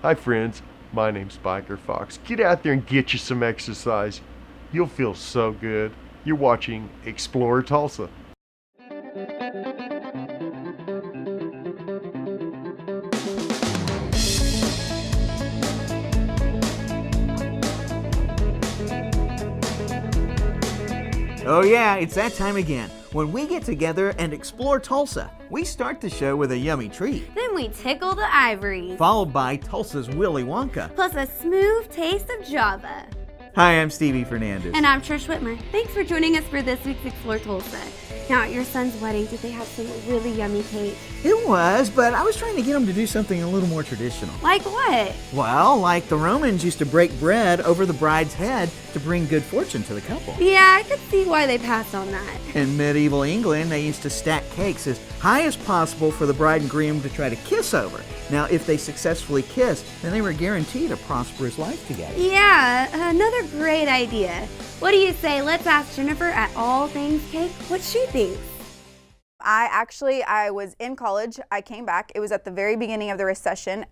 Hi friends, my name's Biker Fox. Get out there and get you some exercise. You'll feel so good. You're watching Explore Tulsa. Oh yeah, it's that time again. When we get together and explore Tulsa, we start the show with a yummy treat, Then we tickle the ivories, followed by Tulsa's Willy Wonka. plus a smooth taste of Java. Hi, I'm Stevie Fernandez. And I'm Trish Whitmer. Thanks for joining us for this week's Explore Tulsa. Now, at your son's wedding, did they have some really yummy cake? It was, but I was trying to get them to do something a little more traditional. Like what? Well, like the Romans used to break bread over the bride's head to bring good fortune to the couple. Yeah, I could see why they passed on that. In medieval England, they used to stack cakes as high as possible for the bride and groom to try to kiss over. Now, if they successfully kissed, then they were guaranteed a prosperous life together. Yeah, another great idea. What do you say? Let's ask Jennifer at All Things Cake what she thinks. I was in college. I came back. It was at the very beginning of the recession.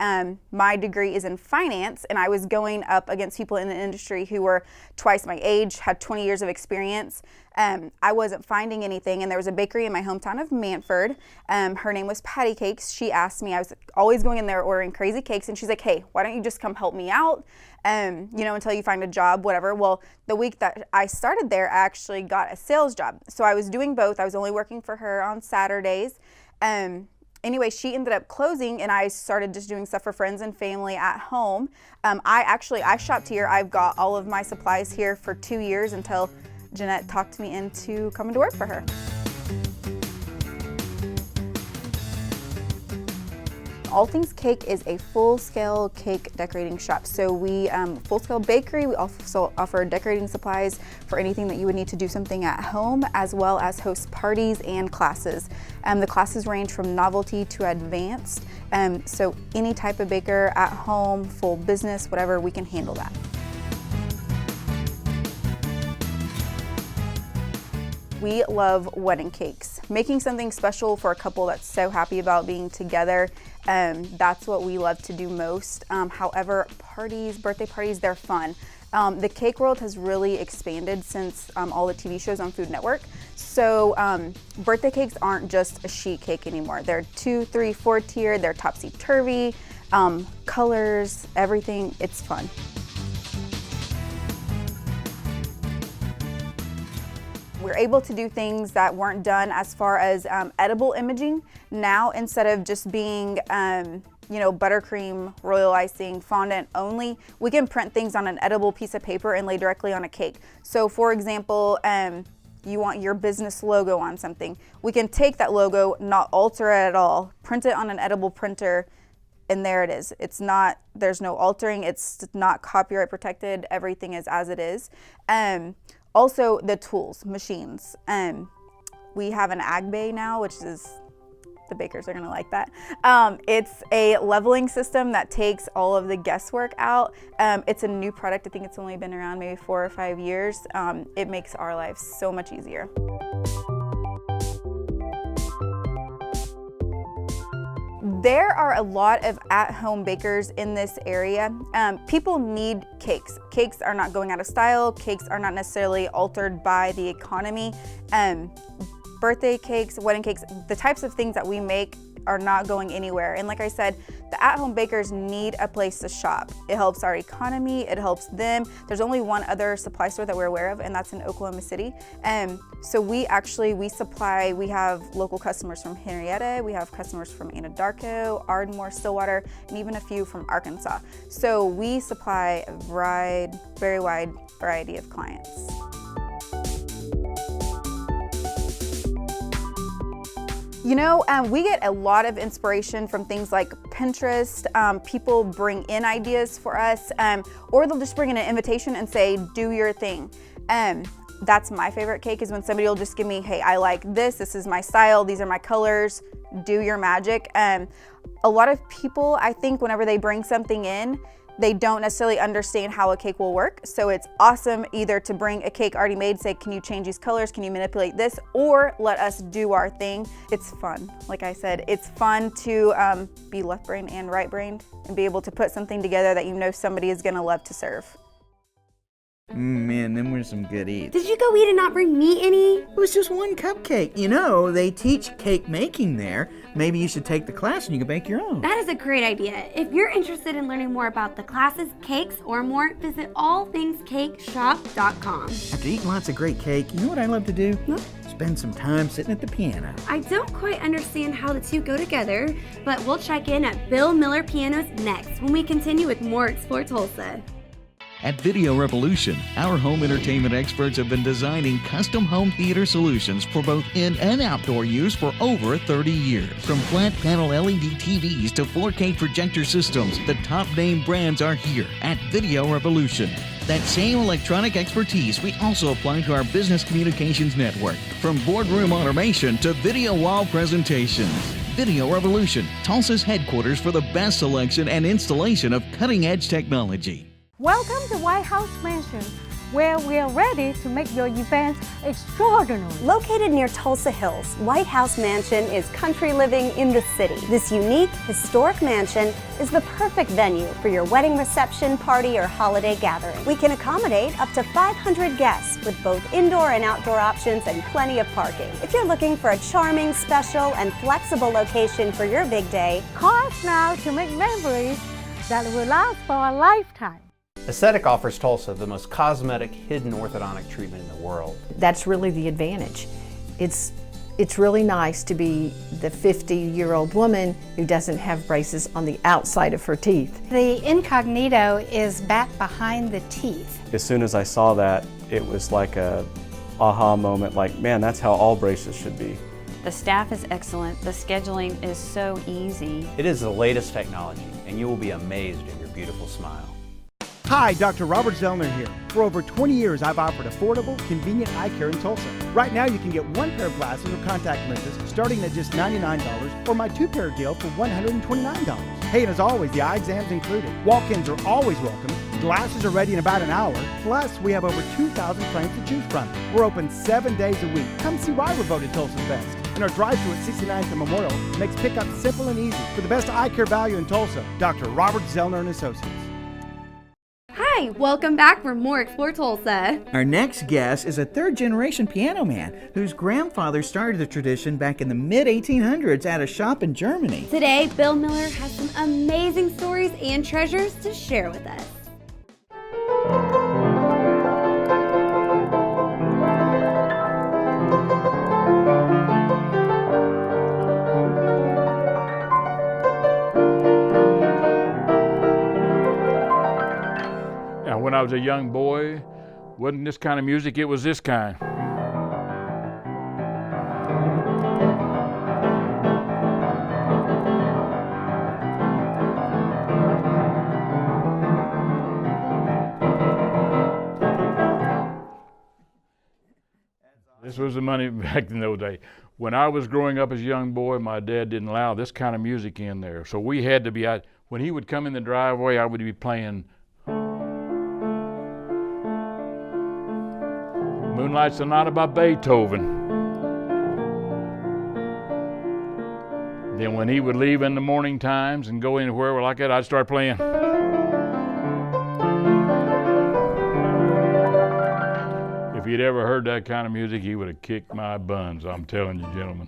My degree is in finance, and I was going up against people in the industry who were twice my age, had 20 years of experience. I wasn't finding anything, and there was a bakery in my hometown of Manford. Her name was Patty Cakes. She asked me, I was always going in there ordering crazy cakes, and she's like, hey, why don't you just come help me out? Until you find a job, whatever. Well, the week that I started there, I actually got a sales job. So I was doing both. I was only working for her on Saturdays. Anyway, she ended up closing, and I started just doing stuff for friends and family at home. I shopped here. I've got all of my supplies here for 2 years until Jeanette talked me into coming to work for her. All Things Cake is a full-scale cake decorating shop. So we, full-scale bakery, we also offer decorating supplies for anything that you would need to do something at home, as well as host parties and classes. The classes range from novelty to advanced. So any type of baker at home, full business, whatever, we can handle that. We love wedding cakes. Making something special for a couple that's so happy about being together, that's what we love to do most. However, birthday parties, they're fun. The cake world has really expanded since all the TV shows on Food Network. So birthday cakes aren't just a sheet cake anymore. They're 2, 3, 4 tier, they're topsy-turvy, colors, everything, it's fun. We're able to do things that weren't done as far as edible imaging. Now, instead of just being, buttercream, royal icing, fondant only, we can print things on an edible piece of paper and lay directly on a cake. So for example, you want your business logo on something. We can take that logo, not alter it at all, print it on an edible printer, and there it is. There's no altering, it's not copyright protected, everything is as it is. Also, the tools, machines. We have an ag bay now, which is, the bakers are gonna like that. It's a leveling system that takes all of the guesswork out. It's a new product. I think it's only been around maybe 4 or 5 years. It makes our lives so much easier. There are a lot of at-home bakers in this area. People need cakes. Cakes are not going out of style. Cakes are not necessarily altered by the economy. Birthday cakes, wedding cakes, the types of things that we make are not going anywhere. And like I said, the at-home bakers need a place to shop. It helps our economy, it helps them. There's only one other supply store that we're aware of, and that's in Oklahoma City. So we have local customers from Henrietta, we have customers from Anadarko, Ardmore, Stillwater, and even a few from Arkansas. So we supply a very wide variety of clients. We get a lot of inspiration from things like Pinterest. People bring in ideas for us, or they'll just bring in an invitation and say, do your thing. That's my favorite cake, is when somebody will just give me, hey, I like this is my style, these are my colors, do your magic. A lot of people, I think, whenever they bring something in, they don't necessarily understand how a cake will work. So it's awesome either to bring a cake already made, say, can you change these colors? Can you manipulate this? Or let us do our thing. It's fun. Like I said, it's fun to be left-brained and right-brained and be able to put something together that you know somebody is gonna love to serve. Man, them were some good eats. Did you go eat and not bring me any? It was just one cupcake. You know, they teach cake making there. Maybe you should take the class and you can bake your own. That is a great idea. If you're interested in learning more about the classes, cakes, or more, visit allthingscakeshop.com. After eating lots of great cake, you know what I love to do? Spend some time sitting at the piano. I don't quite understand how the two go together, but we'll check in at Bill Miller Pianos next when we continue with more Explore Tulsa. At Video Revolution, our home entertainment experts have been designing custom home theater solutions for both in and outdoor use for over 30 years. From flat panel LED TVs to 4K projector systems, the top name brands are here at Video Revolution. That same electronic expertise we also apply to our business communications network, from boardroom automation to video wall presentations. Video Revolution, Tulsa's headquarters for the best selection and installation of cutting-edge technology. Welcome to White House Mansion, where we are ready to make your event extraordinary. Located near Tulsa Hills, White House Mansion is country living in the city. This unique, historic mansion is the perfect venue for your wedding reception, party, or holiday gathering. We can accommodate up to 500 guests with both indoor and outdoor options and plenty of parking. If you're looking for a charming, special, and flexible location for your big day, Call us now to make memories that will last for a lifetime. Aesthetic offers Tulsa the most cosmetic, hidden orthodontic treatment in the world. That's really the advantage. It's really nice to be the 50-year-old woman who doesn't have braces on the outside of her teeth. The incognito is back behind the teeth. As soon as I saw that, it was like a aha moment, like, man, that's how all braces should be. The staff is excellent. The scheduling is so easy. It is the latest technology, and you will be amazed at your beautiful smile. Hi, Dr. Robert Zellner here. For over 20 years, I've offered affordable, convenient eye care in Tulsa. Right now, you can get one pair of glasses or contact lenses starting at just $99, or my two-pair deal for $129. Hey, and as always, the eye exam's included. Walk-ins are always welcome. Glasses are ready in about an hour. Plus, we have over 2,000 frames to choose from. We're open 7 days a week. Come see why we're voted Tulsa's best. And our drive-thru at 69th and Memorial makes pickup simple and easy. For the best eye care value in Tulsa, Dr. Robert Zellner and Associates. Hi, welcome back for more Explore Tulsa. Our next guest is a third-generation piano man whose grandfather started the tradition back in the mid-1800s at a shop in Germany. Today, Bill Miller has some amazing stories and treasures to share with us. When I was a young boy, wasn't this kind of music, it was this kind. This was the money back in those days. When I was growing up as a young boy, my dad didn't allow this kind of music in there. So we had to be out. When he would come in the driveway, I would be playing Moonlight Sonata by Beethoven. Then when he would leave in the morning times and go anywhere like that, I'd start playing. If he'd ever heard that kind of music, he would have kicked my buns, I'm telling you, gentlemen.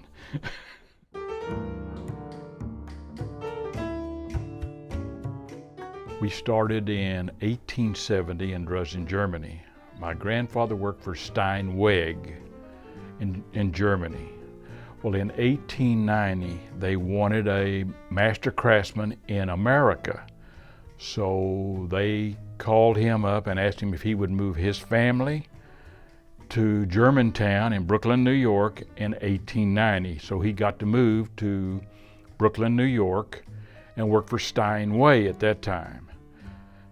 We started in 1870 in Dresden, Germany. My grandfather worked for Steinweg in Germany. Well, in 1890, they wanted a master craftsman in America. So they called him up and asked him if he would move his family to Germantown in Brooklyn, New York in 1890. So he got to move to Brooklyn, New York and work for Steinway at that time.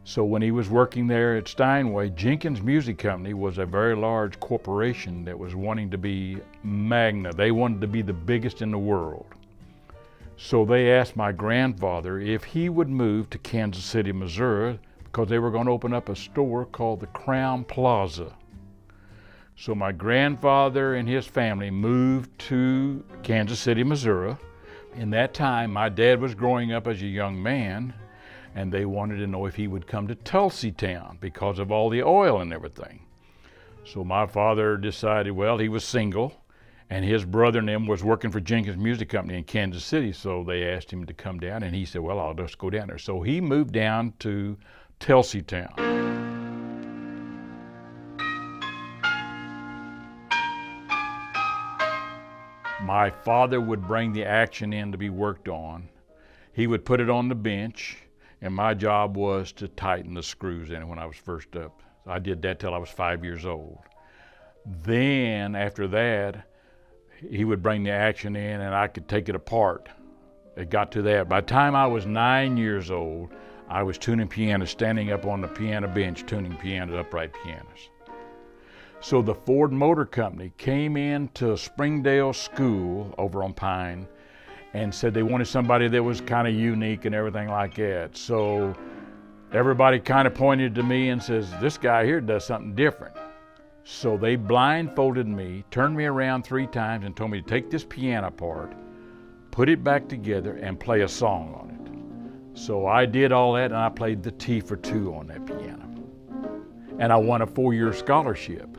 So when he was working there at Steinway, Jenkins Music Company was a very large corporation that was wanting to be Magna. They wanted to be the biggest in the world. So they asked my grandfather if he would move to Kansas City, Missouri, because they were going to open up a store called the Crown Plaza. So my grandfather and his family moved to Kansas City, Missouri. In that time, my dad was growing up as a young man, and they wanted to know if he would come to Tulsa town because of all the oil and everything. So my father decided, well, he was single, and his brother and him was working for Jenkins Music Company in Kansas City, so they asked him to come down, and he said, well, I'll just go down there. So he moved down to Tulsa town. My father would bring the action in to be worked on. He would put it on the bench, and my job was to tighten the screws in it when I was first up. I did that till I was 5 years old. Then, after that, he would bring the action in and I could take it apart. It got to that. By the time I was 9 years old, I was tuning pianos, standing up on the piano bench, tuning pianos, upright pianos. So the Ford Motor Company came into Springdale School over on Pine and said they wanted somebody that was kind of unique and everything like that. So everybody kind of pointed to me and says, this guy here does something different. So they blindfolded me, turned me around 3 times and told me to take this piano apart, put it back together and play a song on it. So I did all that and I played the T for 2 on that piano. And I won a 4-year scholarship.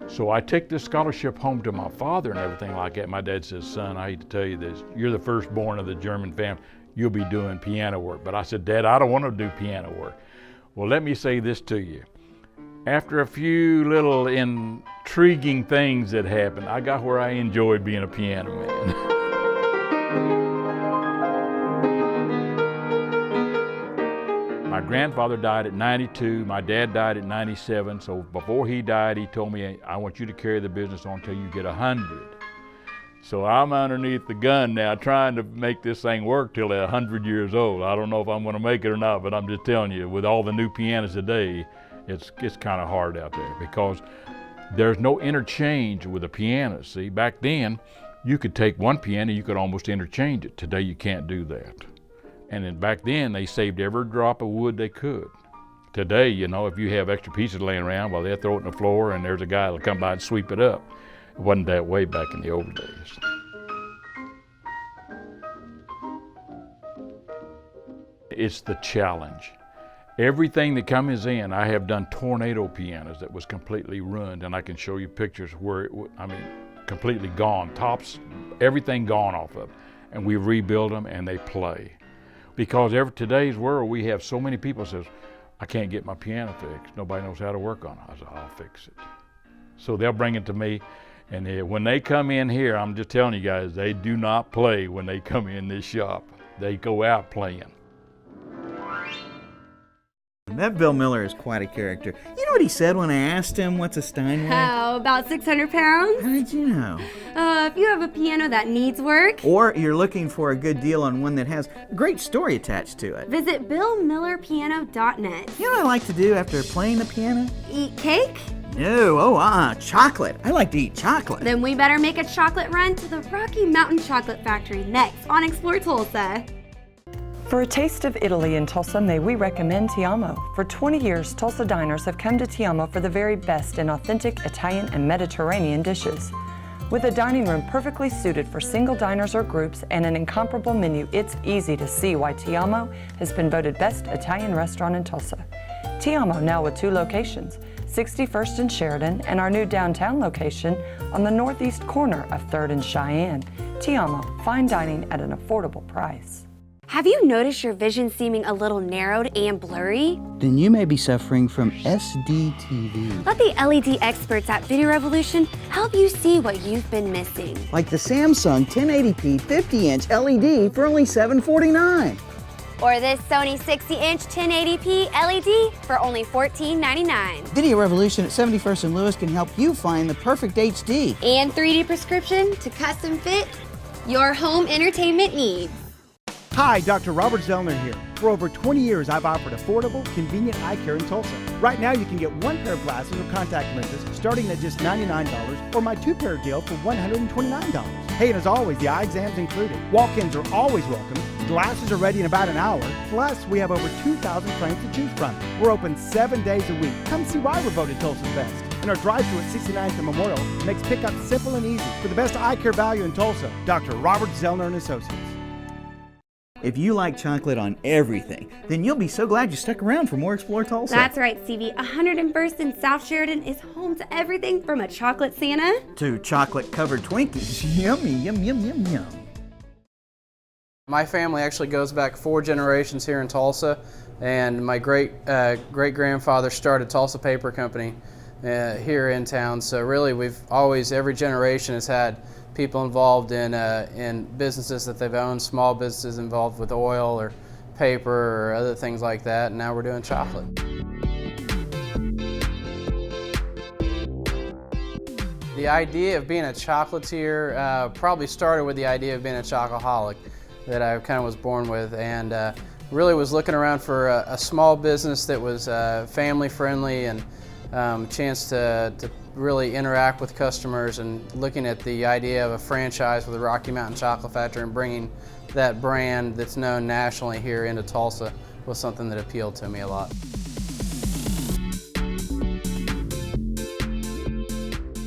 So I took this scholarship home to my father and everything like that. My dad says, son, I hate to tell you this, you're the firstborn of the German family. You'll be doing piano work. But I said, Dad, I don't want to do piano work. Well, let me say this to you. After a few little intriguing things that happened, I got where I enjoyed being a piano man. My grandfather died at 92, my dad died at 97, so before he died, he told me, I want you to carry the business on until you get 100. So I'm underneath the gun now trying to make this thing work till they're 100 years old. I don't know if I'm going to make it or not, but I'm just telling you, with all the new pianos today, it's kind of hard out there because there's no interchange with a piano. See, back then, you could take one piano, you could almost interchange it. Today, you can't do that. And then back then, they saved every drop of wood they could. Today, you know, if you have extra pieces laying around, well, they'll throw it on the floor and there's a guy that'll come by and sweep it up. It wasn't that way back in the old days. It's the challenge. Everything that comes in, I have done tornado pianos that was completely ruined, and I can show you pictures where, completely gone, tops, everything gone off of them. And we rebuild them and they play. Because today's world, we have so many people says, I can't get my piano fixed. Nobody knows how to work on it. I said, I'll fix it. So they'll bring it to me, and when they come in here, I'm just telling you guys, they do not play when they come in this shop. They go out playing. That Bill Miller is quite a character. You know what he said when I asked him what's a Steinway? How, about 600 pounds? How did you know? If you have a piano that needs work, or you're looking for a good deal on one that has a great story attached to it, visit BillMillerPiano.net. You know what I like to do after playing the piano? Eat cake? No, chocolate. I like to eat chocolate. Then we better make a chocolate run to the Rocky Mountain Chocolate Factory next on Explore Tulsa. For a taste of Italy in Tulsa, may we recommend Ti Amo. For 20 years, Tulsa diners have come to Ti Amo for the very best in authentic Italian and Mediterranean dishes. With a dining room perfectly suited for single diners or groups and an incomparable menu, it's easy to see why Ti Amo has been voted best Italian restaurant in Tulsa. Ti Amo now with 2 locations, 61st and Sheridan, and our new downtown location on the northeast corner of 3rd and Cheyenne. Ti Amo, fine dining at an affordable price. Have you noticed your vision seeming a little narrowed and blurry? Then you may be suffering from SDTV. Let the LED experts at Video Revolution help you see what you've been missing. Like the Samsung 1080p 50-inch LED for only $749. Or this Sony 60-inch 1080p LED for only $14.99. Video Revolution at 71st and Lewis can help you find the perfect HD. And 3D prescription to custom fit your home entertainment needs. Hi, Dr. Robert Zellner here. For over 20 years, I've offered affordable, convenient eye care in Tulsa. Right now, you can get 1 pair of glasses or contact lenses starting at just $99, or my 2-pair deal for $129. Hey, and as always, the eye exam's included. Walk-ins are always welcome. Glasses are ready in about an hour. Plus, we have over 2,000 frames to choose from. We're open 7 days a week. Come see why we're voted Tulsa's best. And our drive-thru at 69th and Memorial makes pickup simple and easy. For the best eye care value in Tulsa, Dr. Robert Zellner and Associates. If you like chocolate on everything, then you'll be so glad you stuck around for more Explore Tulsa. That's right, Stevie. 101st and South Sheridan is home to everything from a chocolate Santa to chocolate-covered Twinkies. Yummy, yum, yum, yum, yum. My family actually goes back 4 generations here in Tulsa, and my great-grandfather started Tulsa Paper Company here in town. So really, every generation has had people involved in businesses that they've owned, small businesses involved with oil or paper or other things like that, and now we're doing chocolate. The idea of being a chocolatier probably started with the idea of being a chocoholic that I kind of was born with, and really was looking around for a small business that was family friendly and chance to really interact with customers, and looking at the idea of a franchise with the Rocky Mountain Chocolate Factory and bringing that brand that's known nationally here into Tulsa was something that appealed to me a lot.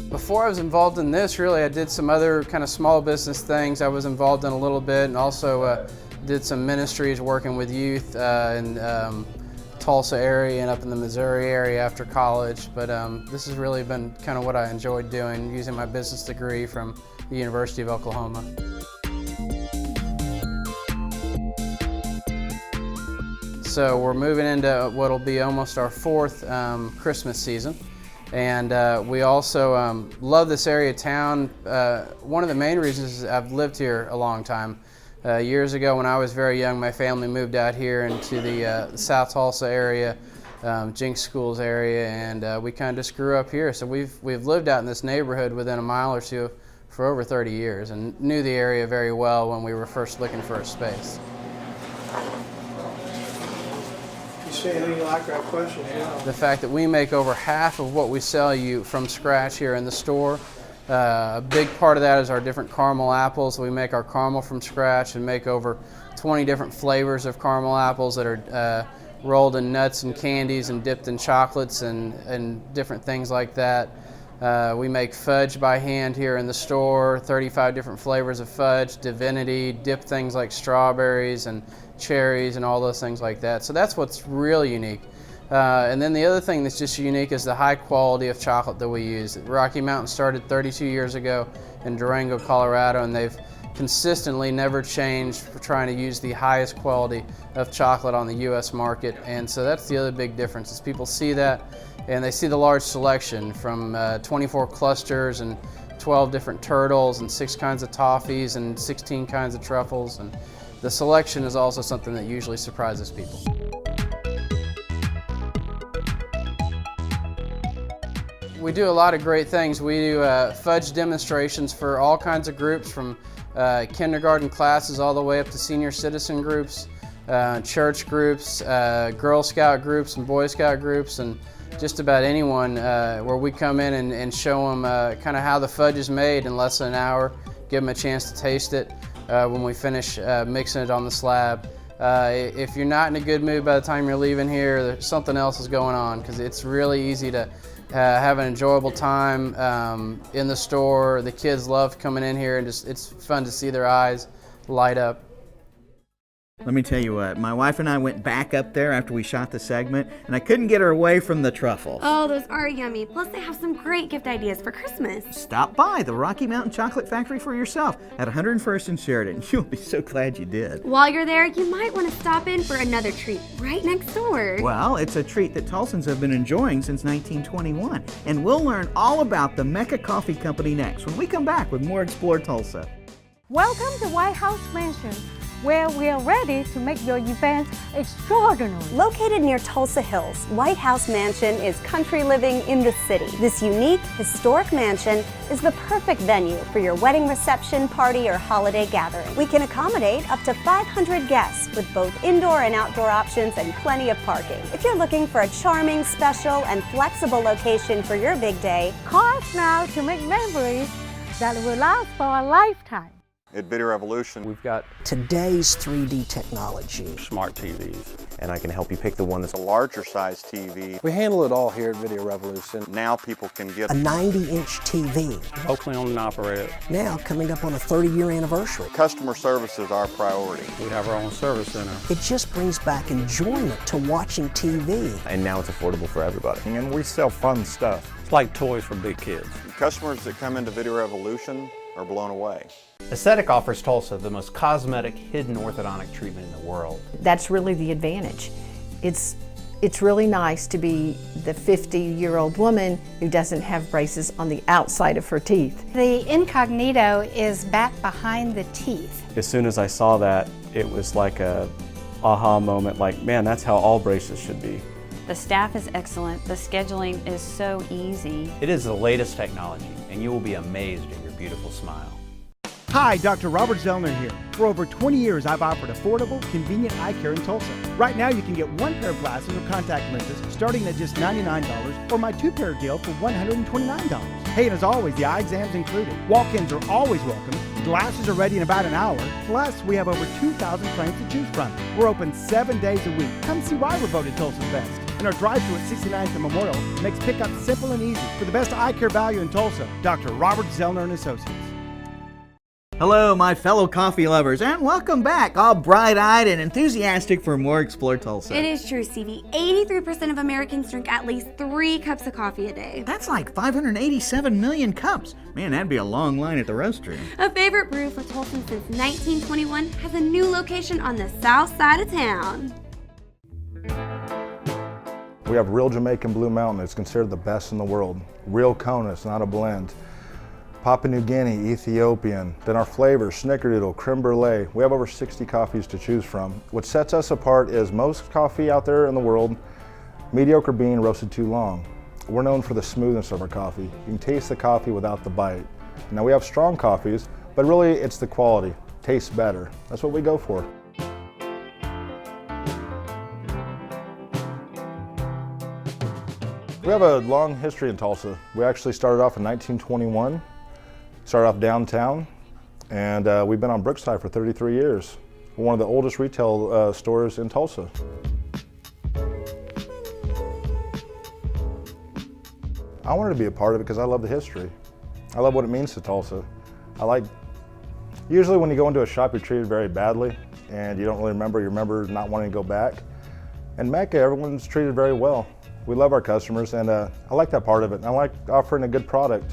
Before I was involved in this, really, I did some other kind of small business things I was involved in a little bit, and also did some ministries working with youth in Tulsa area and up in the Missouri area after college. But this has really been kind of what I enjoyed doing, using my business degree from the University of Oklahoma. So we're moving into what'll be almost our 4th Christmas season. And we also love this area of town. One of the main reasons is I've lived here a long time. Years ago, when I was very young, my family moved out here into the South Tulsa area, Jinx Schools area, and we kind of just grew up here. So we've lived out in this neighborhood within a mile or two for over 30 years, and knew the area very well when we were first looking for a space. Say anything you like that question? Yeah. The fact that we make over half of what we sell you from scratch here in the store. A big part of that is our different caramel apples. We make our caramel from scratch and make over 20 different flavors of caramel apples that are rolled in nuts and candies and dipped in chocolates and different things like that. We make fudge by hand here in the store, 35 different flavors of fudge, divinity, dip things like strawberries and cherries and all those things like that. So that's what's really unique. And then the other thing that's just unique is the high quality of chocolate that we use. Rocky Mountain started 32 years ago in Durango, Colorado, and they've consistently never changed for trying to use the highest quality of chocolate on the U.S. market. And so that's the other big difference, is people see that and they see the large selection from 24 clusters and 12 different turtles and 6 kinds of toffees and 16 kinds of truffles. And the selection is also something that usually surprises people. We do a lot of great things. We do fudge demonstrations for all kinds of groups, from kindergarten classes all the way up to senior citizen groups, church groups, Girl Scout groups and Boy Scout groups, and just about anyone, where we come in and show them kind of how the fudge is made in less than an hour, give them a chance to taste it when we finish mixing it on the slab. If you're not in a good mood by the time you're leaving here, something else is going on, because it's really easy to have an enjoyable time in the store. The kids love coming in here, and it's fun to see their eyes light up. Let me tell you what, my wife and I went back up there after we shot the segment, and I couldn't get her away from the truffles. Oh, those are yummy. Plus, they have some great gift ideas for Christmas. Stop by the Rocky Mountain Chocolate Factory for yourself at 101st and Sheridan. You'll be so glad you did. While you're there, you might want to stop in for another treat right next door. Well, it's a treat that Tulsans have been enjoying since 1921, and we'll learn all about the Mecca Coffee Company next when we come back with more Explore Tulsa. Welcome to White House Mansion, where we are ready to make your event extraordinary. Located near Tulsa Hills, White House Mansion is country living in the city. This unique, historic mansion is the perfect venue for your wedding reception, party, or holiday gathering. We can accommodate up to 500 guests with both indoor and outdoor options and plenty of parking. If you're looking for a charming, special, and flexible location for your big day, call us now to make memories that will last for a lifetime. At Video Revolution, we've got today's 3D technology. Smart TVs. And I can help you pick the one that's a larger size TV. We handle it all here at Video Revolution. Now people can get a 90-inch TV. Locally owned and operated. Now coming up on a 30-year anniversary. Customer service is our priority. We have our own service center. It just brings back enjoyment to watching TV. And now it's affordable for everybody. And we sell fun stuff. It's like toys for big kids. Customers that come into Video Revolution are blown away. Aesthetic offers Tulsa the most cosmetic hidden orthodontic treatment in the world. That's really the advantage. It's really nice to be the 50-year-old woman who doesn't have braces on the outside of her teeth. The incognito is back behind the teeth. As soon as I saw that, it was like a aha moment, like, man, that's how all braces should be. The staff is excellent. The scheduling is so easy. It is the latest technology, and you will be amazed at your beautiful smile. Hi, Dr. Robert Zellner here. For over 20 years, I've offered affordable, convenient eye care in Tulsa. Right now, you can get one pair of glasses or contact lenses starting at just $99, or my two-pair deal for $129. Hey, and as always, the eye exam's included. Walk-ins are always welcome. Glasses are ready in about an hour. Plus, we have over 2,000 frames to choose from. We're open 7 days a week. Come see why we're voted Tulsa's best. And our drive-thru at 69th and Memorial makes pickup simple and easy. For the best eye care value in Tulsa, Dr. Robert Zellner & Associates. Hello, my fellow coffee lovers, and welcome back, all bright-eyed and enthusiastic for more Explore Tulsa. It is true, Stevie. 83% of Americans drink at least 3 cups of coffee a day. That's like 587 million cups. Man, that'd be a long line at the roastery. A favorite brew for Tulsa since 1921 has a new location on the south side of town. We have real Jamaican Blue Mountain. It's considered the best in the world. Real Kona, it's not a blend. Papua New Guinea, Ethiopian, then our flavors, Snickerdoodle, Creme Brulee. We have over 60 coffees to choose from. What sets us apart is most coffee out there in the world, mediocre bean roasted too long. We're known for the smoothness of our coffee. You can taste the coffee without the bite. Now we have strong coffees, but really it's the quality. Tastes better. That's what we go for. We have a long history in Tulsa. We actually started off in 1921. Started off downtown, and we've been on Brookside for 33 years. We're one of the oldest retail stores in Tulsa. I wanted to be a part of it because I love the history. I love what it means to Tulsa. Usually when you go into a shop, you're treated very badly, and you don't really remember. You remember not wanting to go back. In Mecca, everyone's treated very well. We love our customers, and I like that part of it. And I like offering a good product.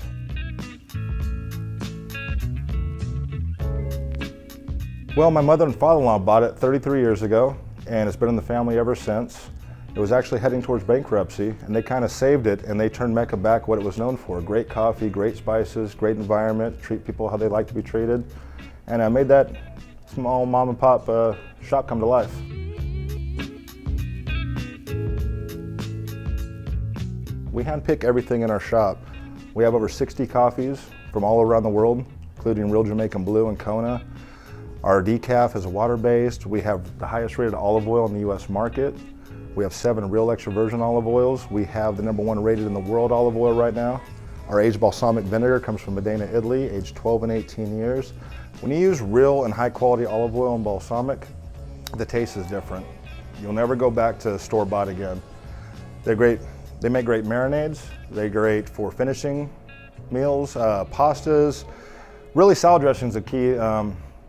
Well, my mother and father-in-law bought it 33 years ago, and it's been in the family ever since. It was actually heading towards bankruptcy, and they kind of saved it, and they turned Mecca back what it was known for. Great coffee, great spices, great environment, treat people how they like to be treated, and I made that small mom and pop shop come to life. We handpick everything in our shop. We have over 60 coffees from all around the world, including real Jamaican Blue and Kona. Our decaf is water-based. We have the highest rated olive oil in the U.S. market. We have 7 real extra virgin olive oils. We have the #1 rated in the world olive oil right now. Our aged balsamic vinegar comes from Modena, Italy, aged 12 and 18 years. When you use real and high quality olive oil and balsamic, the taste is different. You'll never go back to store-bought again. They're great. They make great marinades. They're great for finishing meals, pastas. Really, salad dressing is the key.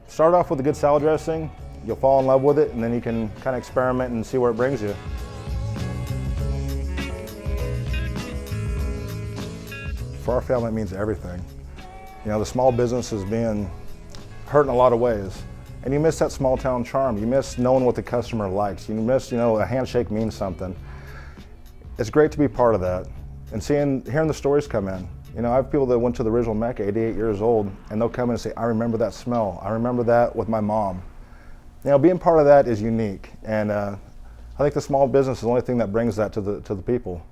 Start off with a good salad dressing, you'll fall in love with it, and then you can kind of experiment and see where it brings you. For our family, it means everything. You know, the small business is being hurt in a lot of ways, and you miss that small town charm. You miss knowing what the customer likes. You miss, a handshake means something. It's great to be part of that, and hearing the stories come in. I have people that went to the original Mecca, 88 years old, and they'll come in and say, I remember that smell. I remember that with my mom. Being part of that is unique, and I think the small business is the only thing that brings that to the people.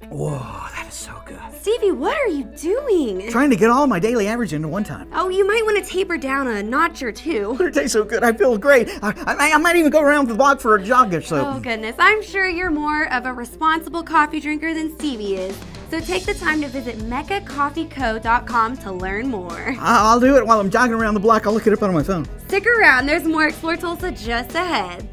Whoa, that is so good. Stevie, what are you doing? Trying to get all my daily average into one time. Oh, you might want to taper down a notch or two. It tastes so good. I feel great. I might even go around the block for a jog or so. Oh, goodness. I'm sure you're more of a responsible coffee drinker than Stevie is. So take the time to visit MeccaCoffeeCo.com to learn more. I'll do it while I'm jogging around the block. I'll look it up on my phone. Stick around. There's more Explore Tulsa just ahead.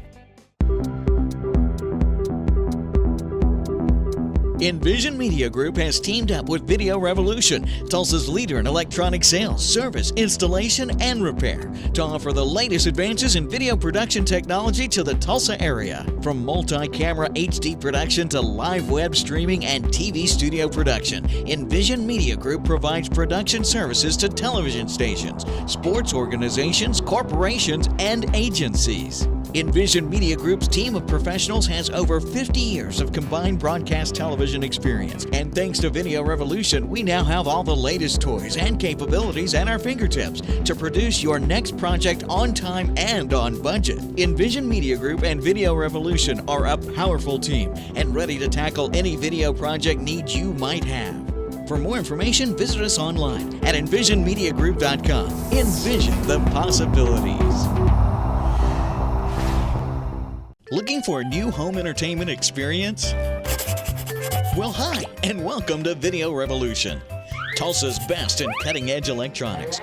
Envision Media Group has teamed up with Video Revolution, Tulsa's leader in electronic sales, service, installation, and repair, to offer the latest advances in video production technology to the Tulsa area. From multi-camera HD production to live web streaming and TV studio production, Envision Media Group provides production services to television stations, sports organizations, corporations, and agencies. Envision Media Group's team of professionals has over 50 years of combined broadcast television experience. And thanks to Video Revolution, we now have all the latest toys and capabilities at our fingertips to produce your next project on time and on budget. Envision Media Group and Video Revolution are a powerful team and ready to tackle any video project needs you might have. For more information, visit us online at envisionmediagroup.com. Envision the possibilities. Looking for a new home entertainment experience? Well, hi, and welcome to Video Revolution, Tulsa's best in cutting-edge electronics.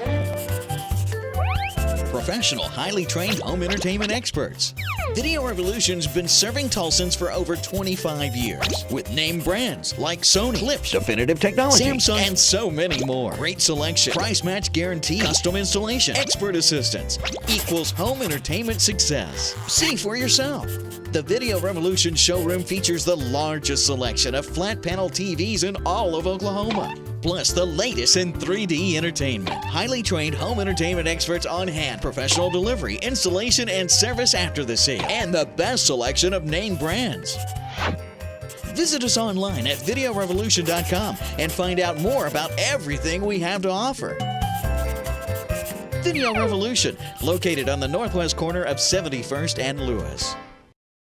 Professional, highly trained home entertainment experts. Video Revolution's been serving Tulsans for over 25 years with name brands like Sony, Philips, Definitive Technology, Samsung, and so many more. Great selection, price match guarantee, custom installation, expert assistance equals home entertainment success. See for yourself. The Video Revolution showroom features the largest selection of flat panel TVs in all of Oklahoma. Plus the latest in 3D entertainment. Highly trained home entertainment experts on hand. Professional delivery, installation, and service after the sale. And the best selection of name brands. Visit us online at videorevolution.com and find out more about everything we have to offer. Video Revolution, located on the northwest corner of 71st and Lewis.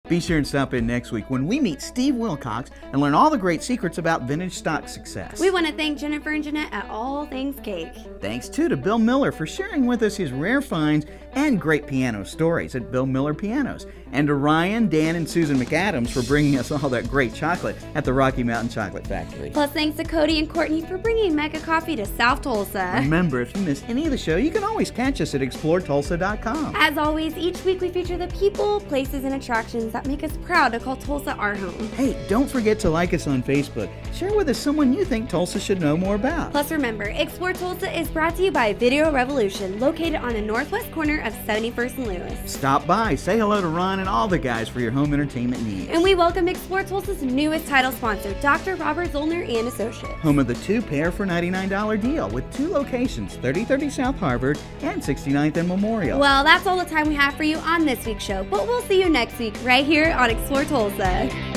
Be sure and stop in next week when we meet Steve Wilcox and learn all the great secrets about vintage stock success. We want to thank Jennifer and Jeanette at All Things Cake. Thanks too to Bill Miller for sharing with us his rare finds and great piano stories at Bill Miller Pianos. And to Ryan, Dan, and Susan McAdams for bringing us all that great chocolate at the Rocky Mountain Chocolate Factory. Plus thanks to Cody and Courtney for bringing Mecca Coffee to South Tulsa. Remember, if you miss any of the show, you can always catch us at exploretulsa.com. As always, each week we feature the people, places, and attractions that make us proud to call Tulsa our home. Hey, don't forget to like us on Facebook. Share with us someone you think Tulsa should know more about. Plus remember, Explore Tulsa is brought to you by Video Revolution, located on the northwest corner of 71st and Lewis. Stop by, say hello to Ron and all the guys for your home entertainment needs. And we welcome Explore Tulsa's newest title sponsor, Dr. Robert Zollner and Associates. Home of the 2-pair for $99 deal with 2 locations, 3030 South Harvard and 69th and Memorial. Well, that's all the time we have for you on this week's show, but we'll see you next week right here on Explore Tulsa.